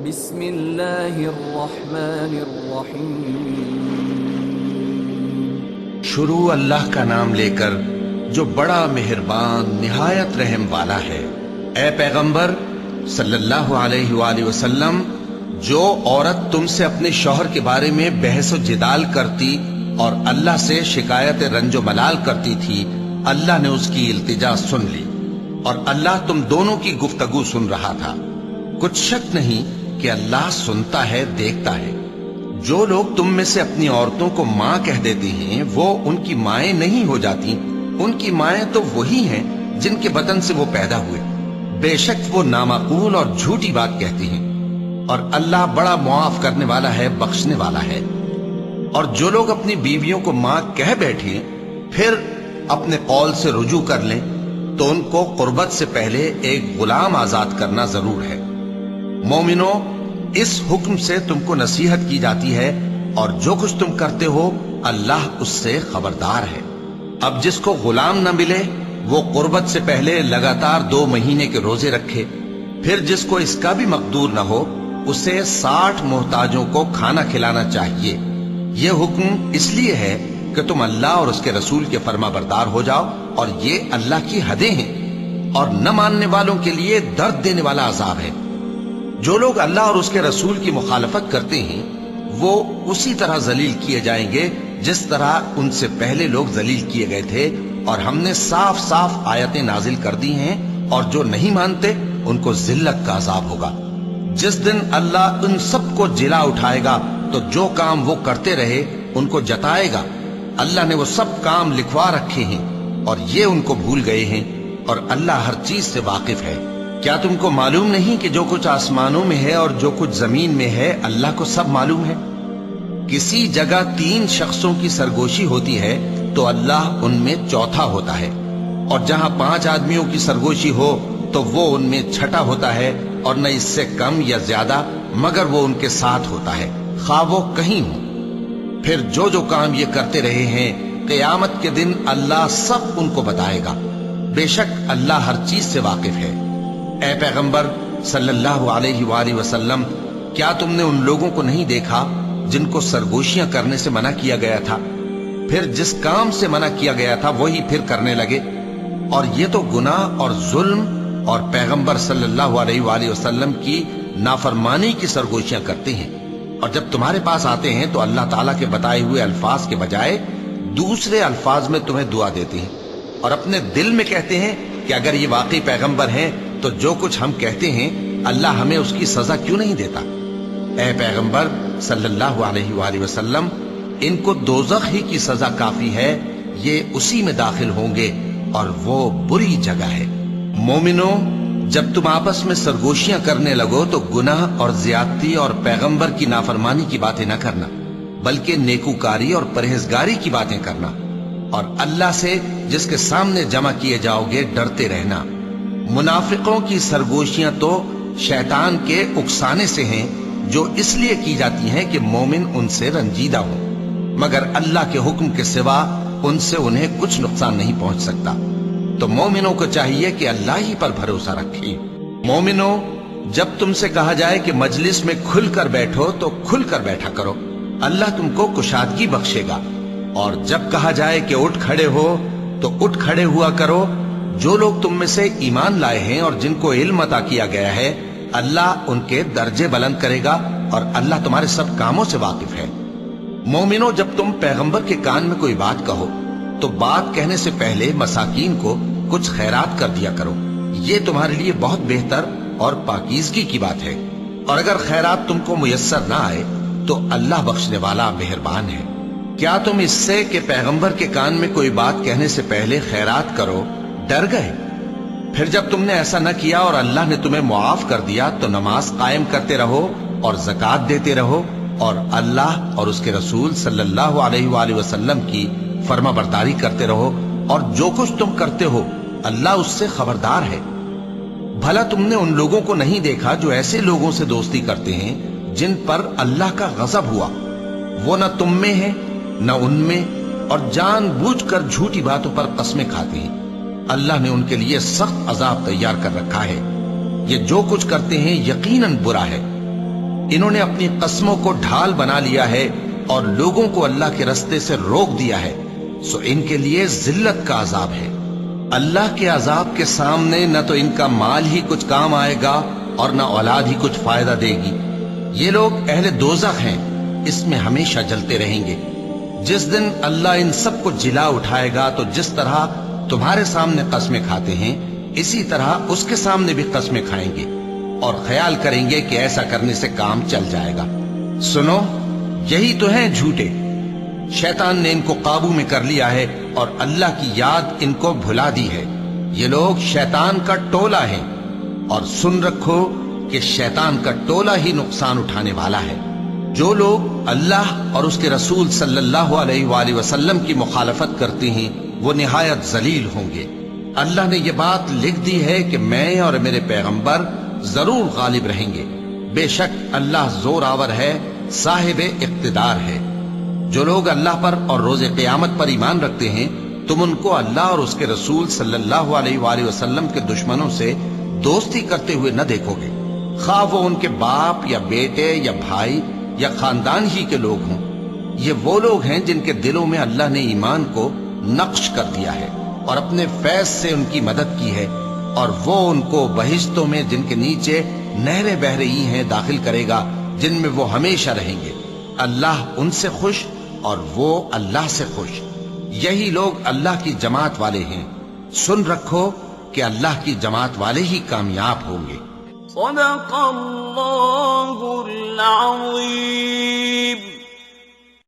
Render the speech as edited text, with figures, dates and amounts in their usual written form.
بسم اللہ الرحمن الرحیم۔ شروع اللہ کا نام لے کر جو بڑا مہربان نہایت رحم والا ہے۔ اے پیغمبر صلی اللہ علیہ وآلہ وسلم، جو عورت تم سے اپنے شوہر کے بارے میں بحث و جدال کرتی اور اللہ سے شکایت رنج و ملال کرتی تھی، اللہ نے اس کی التجا سن لی اور اللہ تم دونوں کی گفتگو سن رہا تھا۔ کچھ شک نہیں کہ اللہ سنتا ہے، دیکھتا ہے۔ جو لوگ تم میں سے اپنی عورتوں کو ماں کہہ دیتے ہیں وہ ان کی مائیں نہیں ہو جاتی، ان کی مائیں تو وہی ہیں جن کے بدن سے وہ پیدا ہوئے۔ بے شک وہ نامعقول اور جھوٹی بات کہتی ہیں، اور اللہ بڑا معاف کرنے والا ہے، بخشنے والا ہے۔ اور جو لوگ اپنی بیویوں کو ماں کہہ بیٹھیں پھر اپنے قول سے رجوع کر لیں تو ان کو قربت سے پہلے ایک غلام آزاد کرنا ضرور ہے۔ مومنو، اس حکم سے تم کو نصیحت کی جاتی ہے اور جو کچھ تم کرتے ہو اللہ اس سے خبردار ہے۔ اب جس کو غلام نہ ملے وہ قربت سے پہلے لگاتار 2 مہینے کے روزے رکھے، پھر جس کو اس کا بھی مقدور نہ ہو اسے 60 محتاجوں کو کھانا کھلانا چاہیے۔ یہ حکم اس لیے ہے کہ تم اللہ اور اس کے رسول کے فرما بردار ہو جاؤ، اور یہ اللہ کی حدیں ہیں، اور نہ ماننے والوں کے لیے درد دینے والا عذاب ہے۔ جو لوگ اللہ اور اس کے رسول کی مخالفت کرتے ہیں وہ اسی طرح ذلیل کیے جائیں گے جس طرح ان سے پہلے لوگ ذلیل کیے گئے تھے، اور ہم نے صاف صاف آیتیں نازل کر دی ہیں، اور جو نہیں مانتے ان کو ذلت کا عذاب ہوگا۔ جس دن اللہ ان سب کو جلا اٹھائے گا تو جو کام وہ کرتے رہے ان کو جتائے گا۔ اللہ نے وہ سب کام لکھوا رکھے ہیں اور یہ ان کو بھول گئے ہیں، اور اللہ ہر چیز سے واقف ہے۔ کیا تم کو معلوم نہیں کہ جو کچھ آسمانوں میں ہے اور جو کچھ زمین میں ہے اللہ کو سب معلوم ہے؟ کسی جگہ 3 شخصوں کی سرگوشی ہوتی ہے تو اللہ ان میں چوتھا ہوتا ہے، اور جہاں 5 آدمیوں کی سرگوشی ہو تو وہ ان میں چھٹا ہوتا ہے، اور نہ اس سے کم یا زیادہ، مگر وہ ان کے ساتھ ہوتا ہے خواہ وہ کہیں ہوں۔ پھر جو جو کام یہ کرتے رہے ہیں قیامت کے دن اللہ سب ان کو بتائے گا۔ بے شک اللہ ہر چیز سے واقف ہے۔ اے پیغمبر صلی اللہ علیہ وآلہ وسلم، کیا تم نے ان لوگوں کو نہیں دیکھا جن کو سرگوشیاں کرنے سے منع کیا گیا تھا، پھر جس کام سے منع کیا گیا تھا وہی پھر کرنے لگے؟ اور یہ تو گناہ اور ظلم اور پیغمبر صلی اللہ علیہ وآلہ وسلم کی نافرمانی کی سرگوشیاں کرتے ہیں، اور جب تمہارے پاس آتے ہیں تو اللہ تعالیٰ کے بتائے ہوئے الفاظ کے بجائے دوسرے الفاظ میں تمہیں دعا دیتے ہیں، اور اپنے دل میں کہتے ہیں کہ اگر یہ واقعی پیغمبر ہیں تو جو کچھ ہم کہتے ہیں اللہ ہمیں اس کی سزا کیوں نہیں دیتا؟ اے پیغمبر صلی اللہ علیہ وآلہ وسلم، ان کو دوزخ ہی کی سزا کافی ہے، یہ اسی میں داخل ہوں گے اور وہ بری جگہ ہے۔ مومنو، جب تم آپس میں سرگوشیاں کرنے لگو تو گناہ اور زیادتی اور پیغمبر کی نافرمانی کی باتیں نہ کرنا، بلکہ نیکوکاری اور پرہیزگاری کی باتیں کرنا، اور اللہ سے جس کے سامنے جمع کیے جاؤ گے ڈرتے رہنا۔ منافقوں کی سرگوشیاں تو شیطان کے اکسانے سے ہیں جو اس لیے کی جاتی ہیں کہ مومن ان سے رنجیدہ ہوں، مگر اللہ کے حکم کے سوا ان سے انہیں کچھ نقصان نہیں پہنچ سکتا۔ تو مومنوں کو چاہیے کہ اللہ ہی پر بھروسہ رکھیں۔ مومنوں، جب تم سے کہا جائے کہ مجلس میں کھل کر بیٹھو تو کھل کر بیٹھا کرو، اللہ تم کو کشادگی بخشے گا، اور جب کہا جائے کہ اٹھ کھڑے ہو تو اٹھ کھڑے ہوا کرو۔ جو لوگ تم میں سے ایمان لائے ہیں اور جن کو علم عطا کیا گیا ہے اللہ ان کے درجے بلند کرے گا، اور اللہ تمہارے سب کاموں سے واقف ہے۔ مومنوں، جب تم پیغمبر کے کان میں کوئی بات کہو تو بات کہنے سے پہلے مساکین کو کچھ خیرات کر دیا کرو، یہ تمہارے لیے بہت بہتر اور پاکیزگی کی بات ہے، اور اگر خیرات تم کو میسر نہ آئے تو اللہ بخشنے والا مہربان ہے۔ کیا تم اس سے کہ پیغمبر کے کان میں کوئی بات کہنے سے پہلے خیرات کرو ڈر گئے؟ پھر جب تم نے ایسا نہ کیا اور اللہ نے تمہیں معاف کر دیا تو نماز قائم کرتے رہو اور زکوٰۃ دیتے رہو، اور اللہ اور اس کے رسول صلی اللہ علیہ وآلہ وسلم کی فرما برداری کرتے رہو، اور جو کچھ تم کرتے ہو اللہ اس سے خبردار ہے۔ بھلا تم نے ان لوگوں کو نہیں دیکھا جو ایسے لوگوں سے دوستی کرتے ہیں جن پر اللہ کا غضب ہوا؟ وہ نہ تم میں ہیں نہ ان میں، اور جان بوجھ کر جھوٹی باتوں پر قسمیں کھاتے ہیں۔ اللہ نے ان کے لیے سخت عذاب تیار کر رکھا ہے، یہ جو کچھ کرتے ہیں یقیناً برا ہے۔ انہوں نے اپنی قسموں کو ڈھال بنا لیا ہے اور لوگوں کو اللہ کے رستے سے روک دیا ہے، سو ان کے لیے ذلت کا عذاب ہے۔ اللہ کے عذاب کے سامنے نہ تو ان کا مال ہی کچھ کام آئے گا اور نہ اولاد ہی کچھ فائدہ دے گی۔ یہ لوگ اہل دوزخ ہیں، اس میں ہمیشہ جلتے رہیں گے۔ جس دن اللہ ان سب کو جلا اٹھائے گا تو جس طرح تمہارے سامنے قسمیں کھاتے ہیں اسی طرح اس کے سامنے بھی قسمیں کھائیں گے اور خیال کریں گے کہ ایسا کرنے سے کام چل جائے گا۔ سنو، یہی تو ہیں جھوٹے۔ شیطان نے ان کو قابو میں کر لیا ہے اور اللہ کی یاد ان کو بھلا دی ہے۔ یہ لوگ شیطان کا ٹولہ ہیں، اور سن رکھو کہ شیطان کا ٹولہ ہی نقصان اٹھانے والا ہے۔ جو لوگ اللہ اور اس کے رسول صلی اللہ علیہ وآلہ وسلم کی مخالفت کرتے ہیں وہ نہایت ذلیل ہوں گے۔ اللہ نے یہ بات لکھ دی ہے کہ میں اور میرے پیغمبر ضرور غالب رہیں گے۔ بے شک اللہ زور آور ہے، صاحب اقتدار ہے۔ جو لوگ اللہ پر اور روز قیامت پر ایمان رکھتے ہیں تم ان کو اللہ اور اس کے رسول صلی اللہ علیہ وآلہ وسلم کے دشمنوں سے دوستی کرتے ہوئے نہ دیکھو گے، خواہ وہ ان کے باپ یا بیٹے یا بھائی یا خاندان ہی کے لوگ ہوں۔ یہ وہ لوگ ہیں جن کے دلوں میں اللہ نے ایمان کو نقش کر دیا ہے اور اپنے فیض سے ان کی مدد کی ہے، اور وہ ان کو بہشتوں میں جن کے نیچے نہریں بہہ رہی ہیں داخل کرے گا، جن میں وہ ہمیشہ رہیں گے۔ اللہ ان سے خوش اور وہ اللہ سے خوش۔ یہی لوگ اللہ کی جماعت والے ہیں۔ سن رکھو کہ اللہ کی جماعت والے ہی کامیاب ہوں گے۔ صدق اللہ العظیم۔